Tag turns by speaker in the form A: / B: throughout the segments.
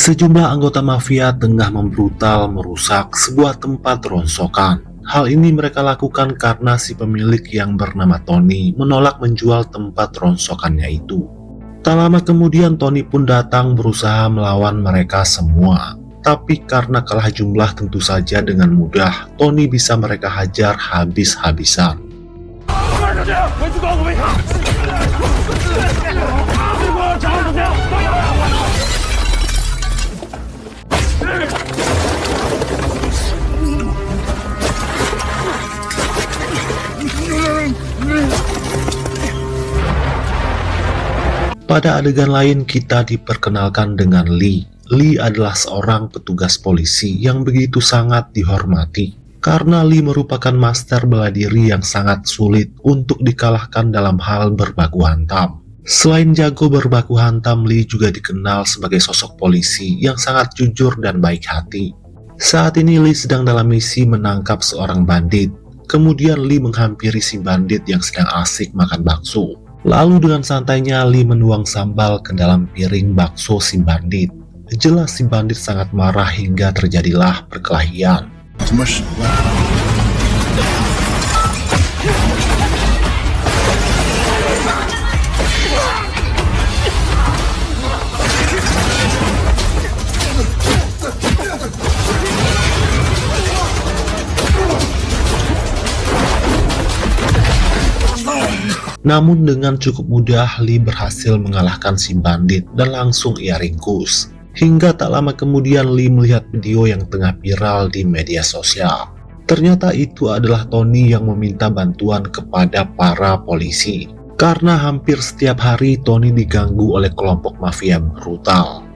A: Sejumlah anggota mafia tengah membrutal merusak sebuah tempat ronsokan. Hal ini mereka lakukan karena si pemilik yang bernama Tony menolak menjual tempat ronsokannya itu. Tak lama kemudian Tony pun datang berusaha melawan mereka semua. Tapi karena kalah jumlah tentu saja dengan mudah Tony bisa mereka hajar habis-habisan. Pada adegan lain kita diperkenalkan dengan Lee. Lee adalah seorang petugas polisi yang begitu sangat dihormati. Karena Lee merupakan master bela diri yang sangat sulit untuk dikalahkan dalam hal berbaku hantam. Selain jago berbaku hantam, Lee juga dikenal sebagai sosok polisi yang sangat jujur dan baik hati. Saat ini Lee sedang dalam misi menangkap seorang bandit. Kemudian Lee menghampiri si bandit yang sedang asik makan bakso. Lalu dengan santainya Lee menuang sambal ke dalam piring bakso si bandit. Jelas si bandit sangat marah hingga terjadilah perkelahian. Namun dengan cukup mudah Lee berhasil mengalahkan si bandit dan langsung ia ringkus. Hingga tak lama kemudian Lee melihat video yang tengah viral di media sosial. Ternyata itu adalah Tony yang meminta bantuan kepada para polisi. Karena hampir setiap hari Tony diganggu oleh kelompok mafia brutal.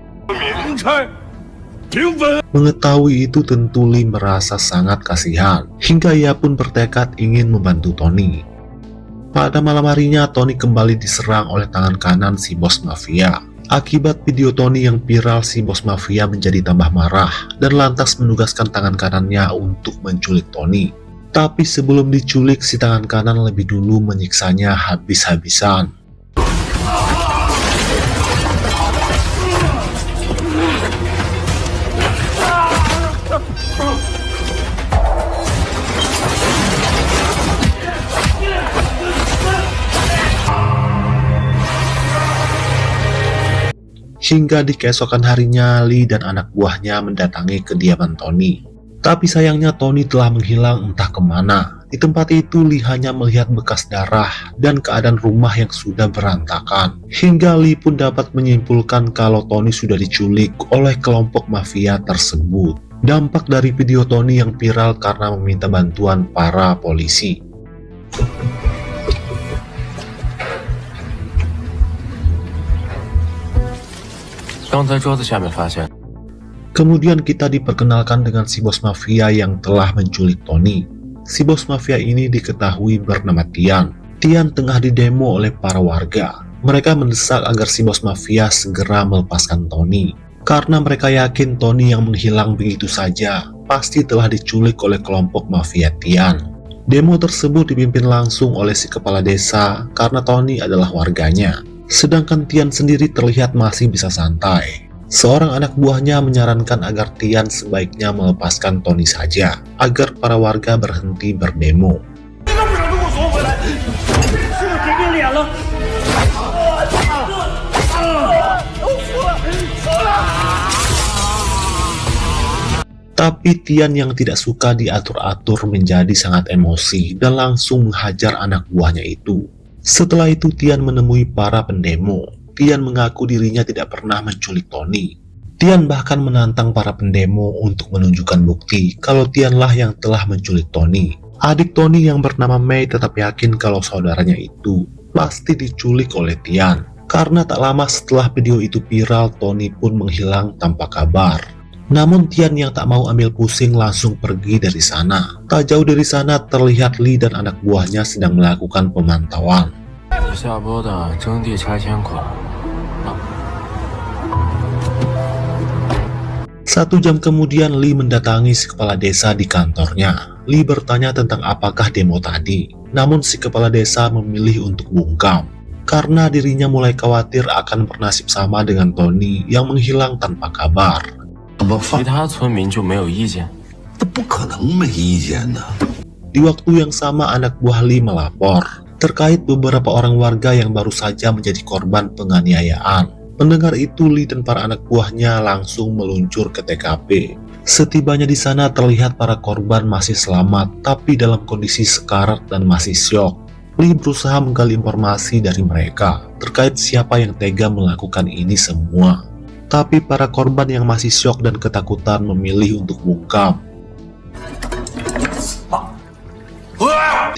A: Mengetahui itu tentu Lee merasa sangat kasihan. Hingga ia pun bertekad ingin membantu Tony. Pada malam harinya, Tony kembali diserang oleh tangan kanan si bos mafia. Akibat video Tony yang viral, si bos mafia menjadi tambah marah dan lantas menugaskan tangan kanannya untuk menculik Tony. Tapi sebelum diculik, si tangan kanan lebih dulu menyiksanya habis-habisan. Hingga di keesokan harinya, Lee dan anak buahnya mendatangi kediaman Tony. Tapi sayangnya Tony telah menghilang entah kemana. Di tempat itu Lee hanya melihat bekas darah dan keadaan rumah yang sudah berantakan. Hingga Lee pun dapat menyimpulkan kalau Tony sudah diculik oleh kelompok mafia tersebut. Dampak dari video Tony yang viral karena meminta bantuan para polisi. Kemudian kita diperkenalkan dengan si bos mafia yang telah menculik Tony. Si bos mafia ini diketahui bernama Tian. Tian tengah didemo oleh para warga. Mereka mendesak agar si bos mafia segera melepaskan Tony. Karena mereka yakin Tony yang menghilang begitu saja pasti telah diculik oleh kelompok mafia Tian. Demo tersebut dipimpin langsung oleh si kepala desa karena Tony adalah warganya. Sedangkan Tian sendiri terlihat masih bisa santai. Seorang anak buahnya menyarankan agar Tian sebaiknya melepaskan Tony saja, agar para warga berhenti berdemo. Tapi Tian yang tidak suka diatur-atur menjadi sangat emosi dan langsung menghajar anak buahnya itu. Setelah itu Tian menemui para pendemo. Tian mengaku dirinya tidak pernah menculik Tony. Tian bahkan menantang para pendemo untuk menunjukkan bukti kalau Tianlah yang telah menculik Tony. Adik Tony yang bernama Mei tetap yakin kalau saudaranya itu pasti diculik oleh Tian. Karena tak lama setelah video itu viral, Tony pun menghilang tanpa kabar. Namun Tian yang tak mau ambil pusing langsung pergi dari sana. Tak jauh dari sana terlihat Lee dan anak buahnya sedang melakukan pemantauan.
B: 下播的征地拆迁款。
A: 1 jam kemudian Lee mendatangi si kepala desa di kantornya. Lee bertanya tentang apakah demo tadi. Namun si kepala desa memilih untuk bungkam. karena dirinya mulai khawatir akan bernasib sama dengan Tony yang menghilang tanpa kabar.
B: 其他村民就没有意见？
C: 不可能没意见的。
A: Di waktu yang sama anak buah Lee melapor terkait beberapa orang warga yang baru saja menjadi korban penganiayaan. Mendengar itu, Lee dan para anak buahnya langsung meluncur ke TKP. Setibanya di sana terlihat para korban masih selamat, tapi dalam kondisi sekarat dan masih syok. Lee berusaha menggali informasi dari mereka terkait siapa yang tega melakukan ini semua. Tapi para korban yang masih syok dan ketakutan memilih untuk bungkam.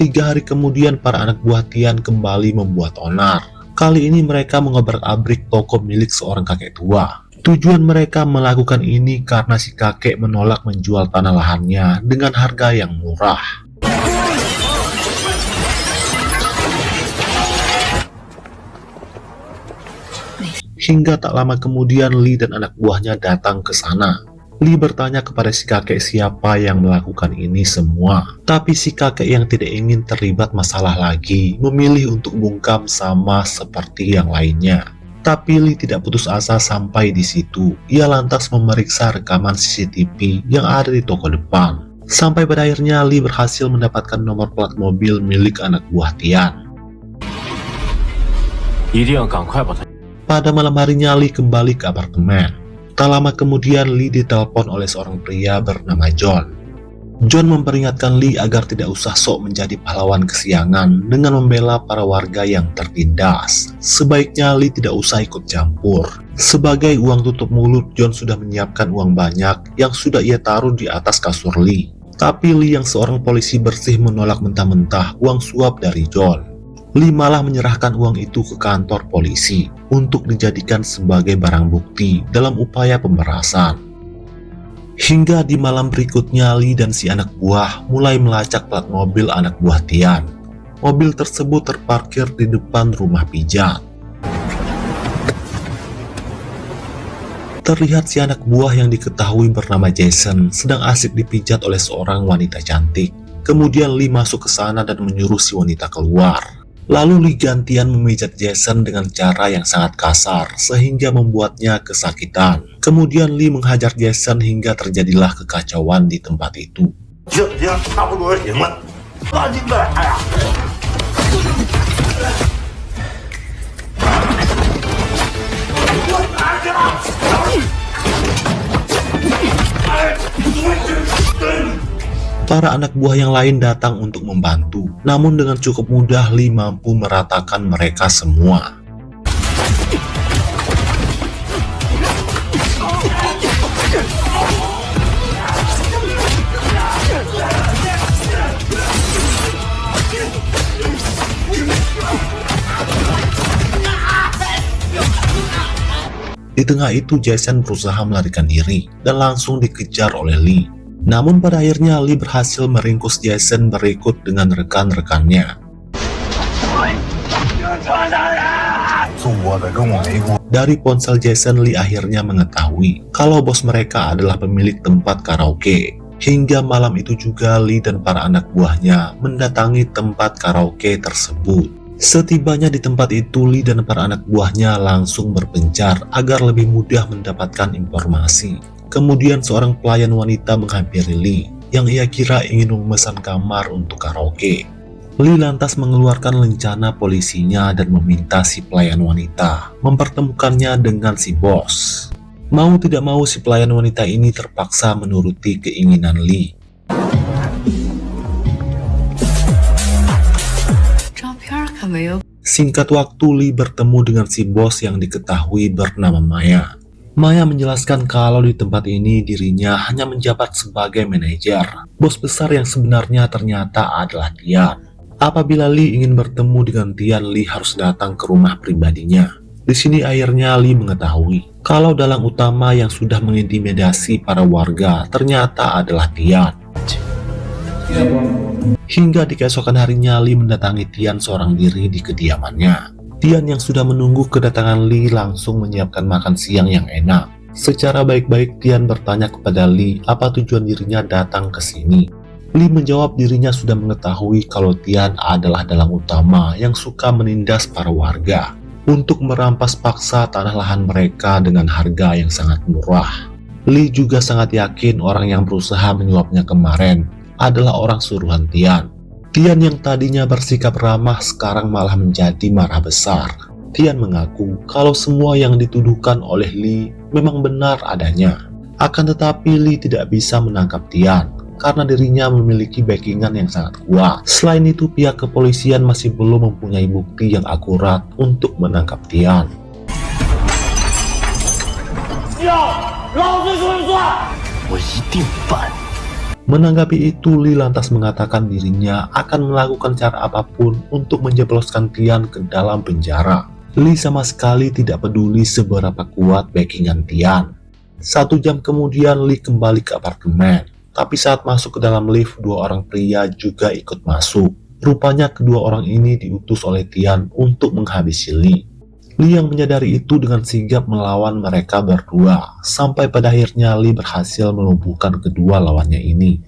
A: 3 hari kemudian para anak buah Tian kembali membuat onar. Kali ini mereka mengobrak-abrik toko milik seorang kakek tua. Tujuan mereka melakukan ini karena si kakek menolak menjual tanah lahannya dengan harga yang murah. Hingga tak lama kemudian Lee dan anak buahnya datang ke sana. Lee bertanya kepada si kakek siapa yang melakukan ini semua. Tapi si kakek yang tidak ingin terlibat masalah lagi memilih untuk bungkam sama seperti yang lainnya. Tapi Lee tidak putus asa sampai di situ. Ia lantas memeriksa rekaman CCTV yang ada di toko depan. Sampai pada akhirnya Lee berhasil mendapatkan nomor plat mobil milik anak buah Tian.
B: 一定要赶快把他。
A: Pada malam harinya Lee kembali ke apartemen. Tak lama kemudian Lee ditelepon oleh seorang pria bernama John. John memperingatkan Lee agar tidak usah sok menjadi pahlawan kesiangan dengan membela para warga yang tertindas. Sebaiknya Lee tidak usah ikut campur. Sebagai uang tutup mulut, John sudah menyiapkan uang banyak yang sudah ia taruh di atas kasur Lee. Tapi Lee yang seorang polisi bersih menolak mentah-mentah uang suap dari John. Lee malah menyerahkan uang itu ke kantor polisi untuk dijadikan sebagai barang bukti dalam upaya pemerasan. Hingga di malam berikutnya Lee dan si anak buah mulai melacak plat mobil anak buah Tian. Mobil tersebut terparkir di depan rumah pijat. Terlihat si anak buah yang diketahui bernama Jason sedang asik dipijat oleh seorang wanita cantik. Kemudian Lee masuk ke sana dan menyuruh si wanita keluar. Lalu Lee gantian memijat Jason dengan cara yang sangat kasar sehingga membuatnya kesakitan. Kemudian Lee menghajar Jason hingga terjadilah kekacauan di tempat itu. Para anak buah yang lain datang untuk membantu, namun dengan cukup mudah Lee mampu meratakan mereka semua. Di tengah itu Jason berusaha melarikan diri dan langsung dikejar oleh Lee. Namun pada akhirnya Lee berhasil meringkus Jason berikut dengan rekan-rekannya. Dari ponsel Jason, Lee akhirnya mengetahui kalau bos mereka adalah pemilik tempat karaoke. Hingga malam itu juga Lee dan para anak buahnya mendatangi tempat karaoke tersebut. Setibanya di tempat itu, Lee dan para anak buahnya langsung berpencar agar lebih mudah mendapatkan informasi. Kemudian seorang pelayan wanita menghampiri Lee yang ia kira ingin memesan kamar untuk karaoke. Lee lantas mengeluarkan lencana polisinya dan meminta si pelayan wanita mempertemukannya dengan si bos. Mau tidak mau si pelayan wanita ini terpaksa menuruti keinginan Lee. Singkat waktu Lee bertemu dengan si bos yang diketahui bernama Maya. Maya menjelaskan kalau di tempat ini dirinya hanya menjabat sebagai manajer. Bos besar yang sebenarnya ternyata adalah Tian. Apabila Lee ingin bertemu dengan Tian, Lee harus datang ke rumah pribadinya. Di sini akhirnya Lee mengetahui kalau dalang utama yang sudah mengintimidasi para warga ternyata adalah Tian. Hingga di keesokan harinya Lee mendatangi Tian seorang diri di kediamannya. Tian yang sudah menunggu kedatangan Lee langsung menyiapkan makan siang yang enak. Secara baik-baik Tian bertanya kepada Lee apa tujuan dirinya datang ke sini. Li menjawab dirinya sudah mengetahui kalau Tian adalah dalang utama yang suka menindas para warga untuk merampas paksa tanah lahan mereka dengan harga yang sangat murah. Li juga sangat yakin orang yang berusaha menyuapnya kemarin adalah orang suruhan Tian. Tian yang tadinya bersikap ramah sekarang malah menjadi marah besar. Tian mengaku kalau semua yang dituduhkan oleh Li memang benar adanya. Akan tetapi Li tidak bisa menangkap Tian karena dirinya memiliki backingan yang sangat kuat. Selain itu, pihak kepolisian masih belum mempunyai bukti yang akurat untuk menangkap Tian. Menanggapi itu, Li lantas mengatakan dirinya akan melakukan cara apapun untuk menjebloskan Tian ke dalam penjara. Li sama sekali tidak peduli seberapa kuat backingan Tian. 1 jam kemudian Li kembali ke apartemen. Tapi saat masuk ke dalam lift, 2 orang pria juga ikut masuk. Rupanya kedua orang ini diutus oleh Tian untuk menghabisi Li. Li yang menyadari itu dengan sigap melawan mereka berdua, sampai pada akhirnya Li berhasil melumpuhkan kedua lawannya ini.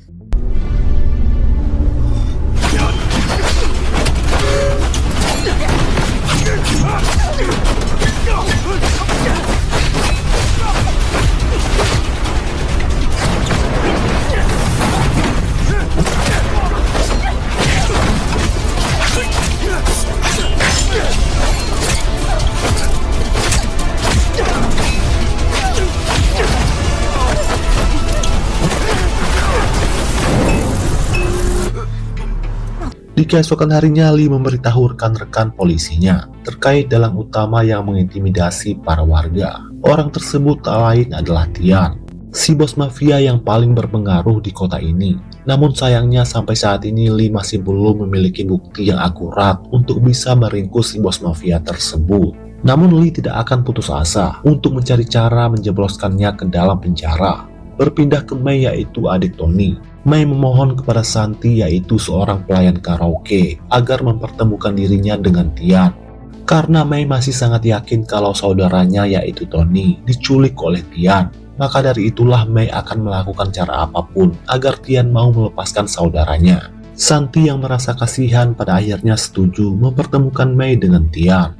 A: Di keesokan harinya, Li memberitahu rekan-rekan polisinya terkait dalang utama yang mengintimidasi para warga. Orang tersebut tak lain adalah Tian, si bos mafia yang paling berpengaruh di kota ini. Namun sayangnya sampai saat ini Li masih belum memiliki bukti yang akurat untuk bisa meringkus si bos mafia tersebut. Namun Li tidak akan putus asa untuk mencari cara menjebloskannya ke dalam penjara. Berpindah ke Mei, yaitu adik Tony. Mei memohon kepada Santi, yaitu seorang pelayan karaoke, agar mempertemukan dirinya dengan Tian. Karena Mei masih sangat yakin kalau saudaranya, yaitu Tony, diculik oleh Tian. Maka dari itulah Mei akan melakukan cara apapun agar Tian mau melepaskan saudaranya. Santi yang merasa kasihan pada akhirnya setuju mempertemukan Mei dengan Tian.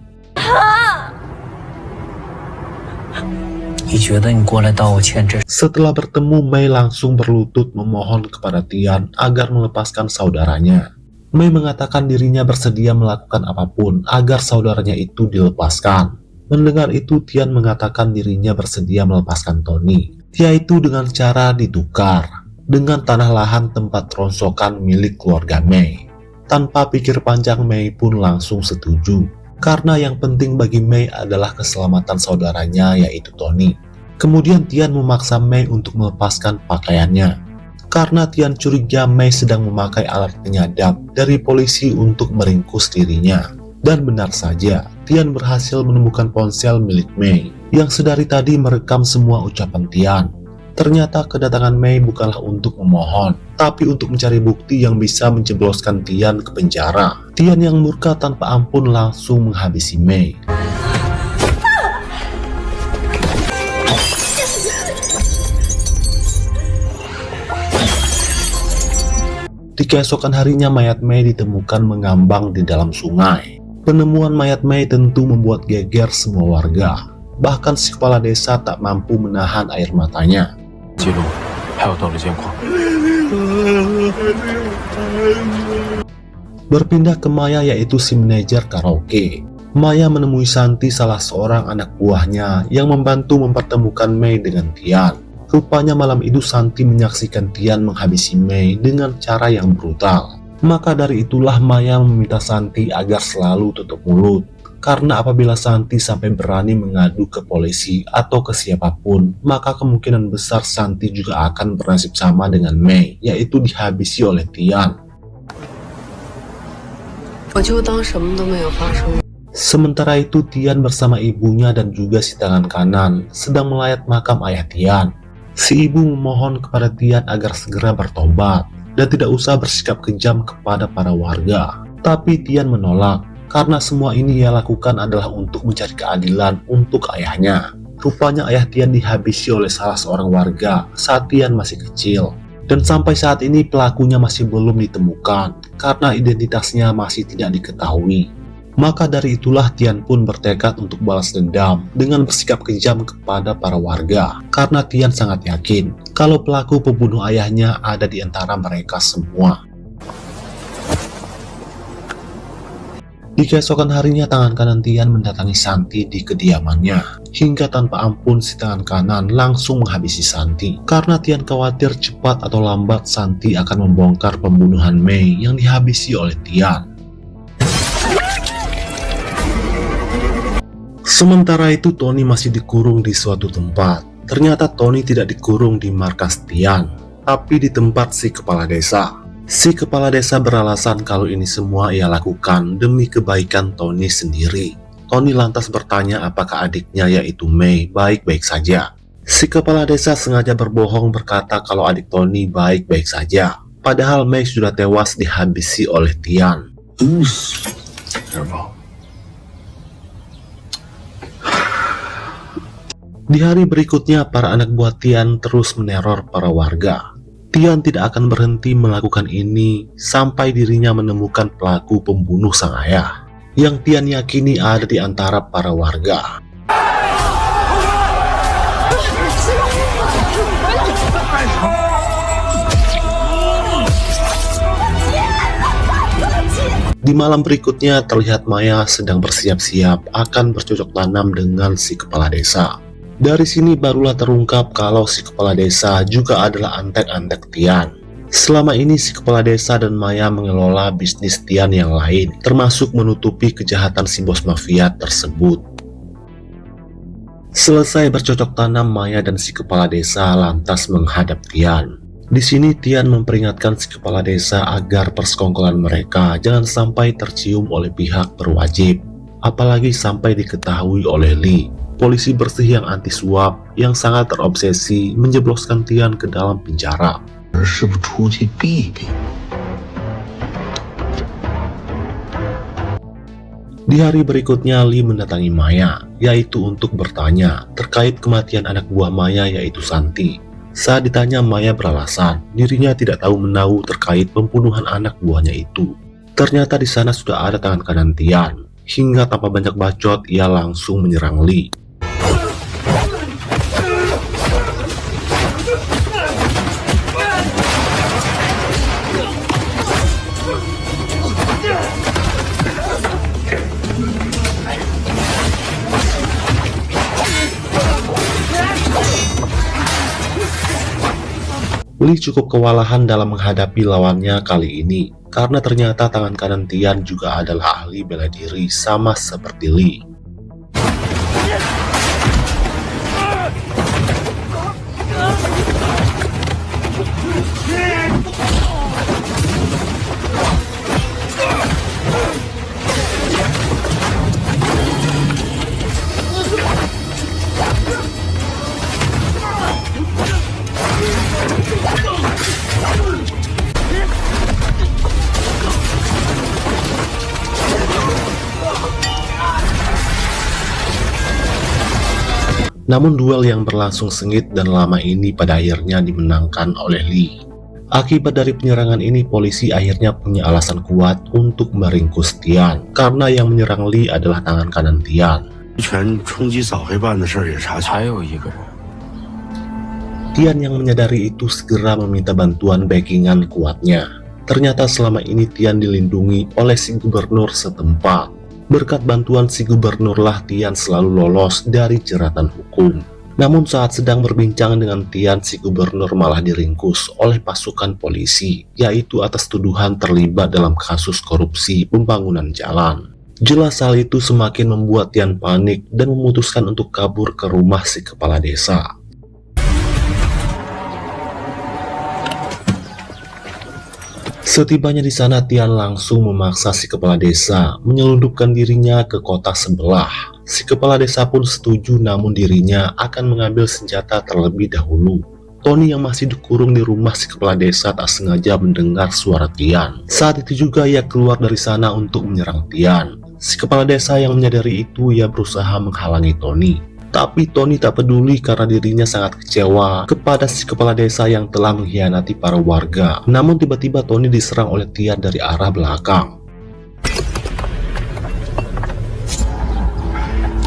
A: Setelah bertemu, Mei langsung berlutut memohon kepada Tian agar melepaskan saudaranya. Mei mengatakan dirinya bersedia melakukan apapun agar saudaranya itu dilepaskan. Mendengar itu, Tian mengatakan dirinya bersedia melepaskan Tony, yaitu dengan cara ditukar dengan tanah lahan tempat ronsokan milik keluarga Mei. Tanpa pikir panjang, Mei pun langsung setuju. Karena yang penting bagi Mei adalah keselamatan saudaranya, yaitu Tony. Kemudian Tian memaksa Mei untuk melepaskan pakaiannya. Karena Tian curiga Mei sedang memakai alat penyadap dari polisi untuk meringkus dirinya. Dan benar saja, Tian berhasil menemukan ponsel milik Mei yang sedari tadi merekam semua ucapan Tian. Ternyata kedatangan Mei bukanlah untuk memohon, tapi untuk mencari bukti yang bisa menjebloskan Tian ke penjara. Tian yang murka tanpa ampun langsung menghabisi Mei. Di keesokan harinya, mayat Mei ditemukan mengambang di dalam sungai. Penemuan mayat Mei tentu membuat geger semua warga. Bahkan si kepala desa tak mampu menahan air matanya. Berpindah ke Maya, yaitu si manajer karaoke. Maya menemui Santi, salah seorang anak buahnya yang membantu mempertemukan Mei dengan Tian. Rupanya malam itu Santi menyaksikan Tian menghabisi Mei dengan cara yang brutal. Maka dari itulah Maya meminta Santi agar selalu tutup mulut. Karena apabila Santi sampai berani mengadu ke polisi atau ke siapapun, maka kemungkinan besar Santi juga akan bernasib sama dengan Mei, yaitu dihabisi oleh Tian. Sementara itu, Tian bersama ibunya dan juga si tangan kanan sedang melayat makam ayah Tian. Si ibu memohon kepada Tian agar segera bertobat dan tidak usah bersikap kejam kepada para warga. Tapi Tian menolak. Karena semua ini ia lakukan adalah untuk mencari keadilan untuk ayahnya. Rupanya ayah Tian dihabisi oleh salah seorang warga saat Tian masih kecil. Dan sampai saat ini pelakunya masih belum ditemukan karena identitasnya masih tidak diketahui. Maka dari itulah Tian pun bertekad untuk balas dendam dengan bersikap kejam kepada para warga. Karena Tian sangat yakin kalau pelaku pembunuh ayahnya ada di antara mereka semua. Di keesokan harinya, tangan kanan Tian mendatangi Santi di kediamannya. Hingga tanpa ampun si tangan kanan langsung menghabisi Santi. Karena Tian khawatir cepat atau lambat Santi akan membongkar pembunuhan Mei yang dihabisi oleh Tian. Sementara itu Tony masih dikurung di suatu tempat. Ternyata Tony tidak dikurung di markas Tian, tapi di tempat si kepala desa. Si kepala desa beralasan kalau ini semua ia lakukan demi kebaikan Tony sendiri. Tony lantas bertanya apakah adiknya yaitu Mei baik-baik saja. Si kepala desa sengaja berbohong berkata kalau adik Tony baik-baik saja. Padahal Mei sudah tewas dihabisi oleh Tian. Di hari berikutnya, para anak buah Tian terus meneror para warga. Tian tidak akan berhenti melakukan ini sampai dirinya menemukan pelaku pembunuh sang ayah, yang Tian yakini ada di antara para warga. Di malam berikutnya terlihat Maya sedang bersiap-siap akan bercocok tanam dengan si kepala desa. Dari sini barulah terungkap kalau si kepala desa juga adalah antek-antek Tian. Selama ini si kepala desa dan Maya mengelola bisnis Tian yang lain, termasuk menutupi kejahatan si bos mafia tersebut. Selesai bercocok tanam, Maya dan si kepala desa lantas menghadap Tian. Di sini Tian memperingatkan si kepala desa agar persekongkolan mereka jangan sampai tercium oleh pihak berwajib, apalagi sampai diketahui oleh Li, polisi bersih yang anti suap yang sangat terobsesi menjebloskan Tian ke dalam penjara. Di hari berikutnya, Li mendatangi Maya, yaitu untuk bertanya terkait kematian anak buah Maya yaitu Santi. Saat ditanya, Maya beralasan dirinya tidak tahu menahu terkait pembunuhan anak buahnya itu. Ternyata di sana sudah ada tangan kanan Tian. Hingga tanpa banyak bacot, ia langsung menyerang Li. Li cukup kewalahan dalam menghadapi lawannya kali ini, karena ternyata tangan kanan Tian juga adalah ahli bela diri sama seperti Li. Namun duel yang berlangsung sengit dan lama ini pada akhirnya dimenangkan oleh Li. Akibat dari penyerangan ini, polisi akhirnya punya alasan kuat untuk meringkus Tian, karena yang menyerang Li adalah tangan kanan Tian. Tian yang menyadari itu segera meminta bantuan backingan kuatnya. Ternyata selama ini Tian dilindungi oleh si gubernur setempat. Berkat bantuan si gubernurlah Tian selalu lolos dari jeratan hukum. Namun saat sedang berbincang dengan Tian, si gubernur malah diringkus oleh pasukan polisi, yaitu atas tuduhan terlibat dalam kasus korupsi pembangunan jalan. Jelas hal itu semakin membuat Tian panik dan memutuskan untuk kabur ke rumah si kepala desa. Setibanya di sana, Tian langsung memaksa si kepala desa menyelundupkan dirinya ke kota sebelah. Si kepala desa pun setuju, namun dirinya akan mengambil senjata terlebih dahulu. Tony yang masih dikurung di rumah si kepala desa tak sengaja mendengar suara Tian. Saat itu juga ia keluar dari sana untuk menyerang Tian. Si kepala desa yang menyadari itu, ia berusaha menghalangi Tony. Tapi Tony tak peduli karena dirinya sangat kecewa kepada si kepala desa yang telah mengkhianati para warga. Namun tiba-tiba Tony diserang oleh Tian dari arah belakang.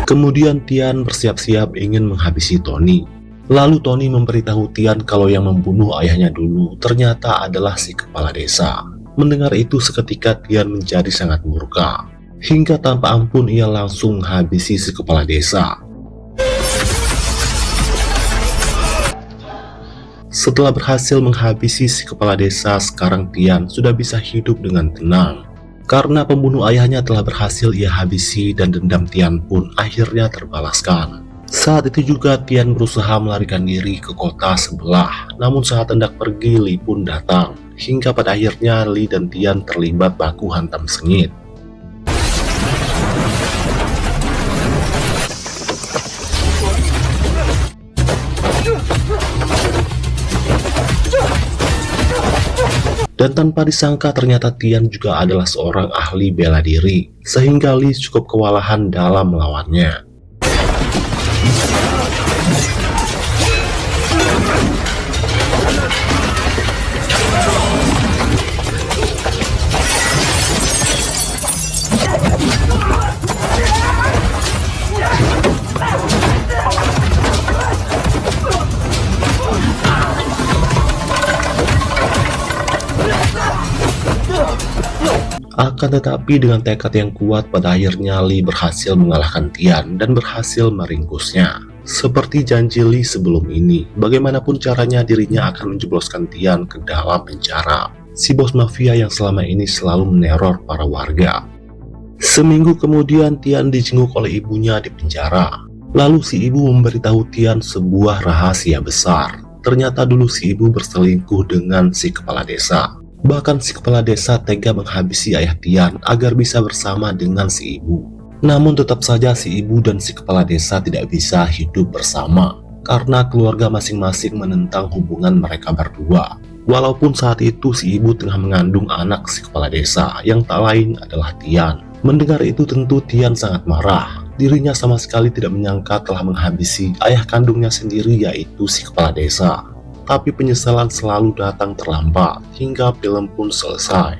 A: Kemudian Tian bersiap-siap ingin menghabisi Tony. Lalu Tony memberitahu Tian kalau yang membunuh ayahnya dulu ternyata adalah si kepala desa. Mendengar itu seketika Tian menjadi sangat murka. Hingga tanpa ampun ia langsung menghabisi si kepala desa. Setelah berhasil menghabisi si kepala desa, sekarang Tian sudah bisa hidup dengan tenang. Karena pembunuh ayahnya telah berhasil ia habisi dan dendam Tian pun akhirnya terbalaskan. Saat itu juga Tian berusaha melarikan diri ke kota sebelah. Namun saat hendak pergi, Li pun datang. Hingga pada akhirnya Li dan Tian terlibat baku hantam sengit. Dan tanpa disangka ternyata Tian juga adalah seorang ahli bela diri, sehingga Li cukup kewalahan dalam melawannya. Akan tetapi dengan tekad yang kuat pada akhirnya Li berhasil mengalahkan Tian dan berhasil meringkusnya. Seperti janji Li sebelum ini, bagaimanapun caranya dirinya akan menjebloskan Tian ke dalam penjara. Si bos mafia yang selama ini selalu meneror para warga. Seminggu kemudian Tian dijenguk oleh ibunya di penjara. Lalu si ibu memberitahu Tian sebuah rahasia besar. Ternyata dulu si ibu berselingkuh dengan si kepala desa. Bahkan si kepala desa tega menghabisi ayah Tian agar bisa bersama dengan si ibu. Namun tetap saja si ibu dan si kepala desa tidak bisa hidup bersama karena keluarga masing-masing menentang hubungan mereka berdua. Walaupun saat itu si ibu tengah mengandung anak si kepala desa yang tak lain adalah Tian. Mendengar itu tentu Tian sangat marah. Dirinya sama sekali tidak menyangka telah menghabisi ayah kandungnya sendiri, yaitu si kepala desa. Tapi penyesalan selalu datang terlambat hingga film pun selesai.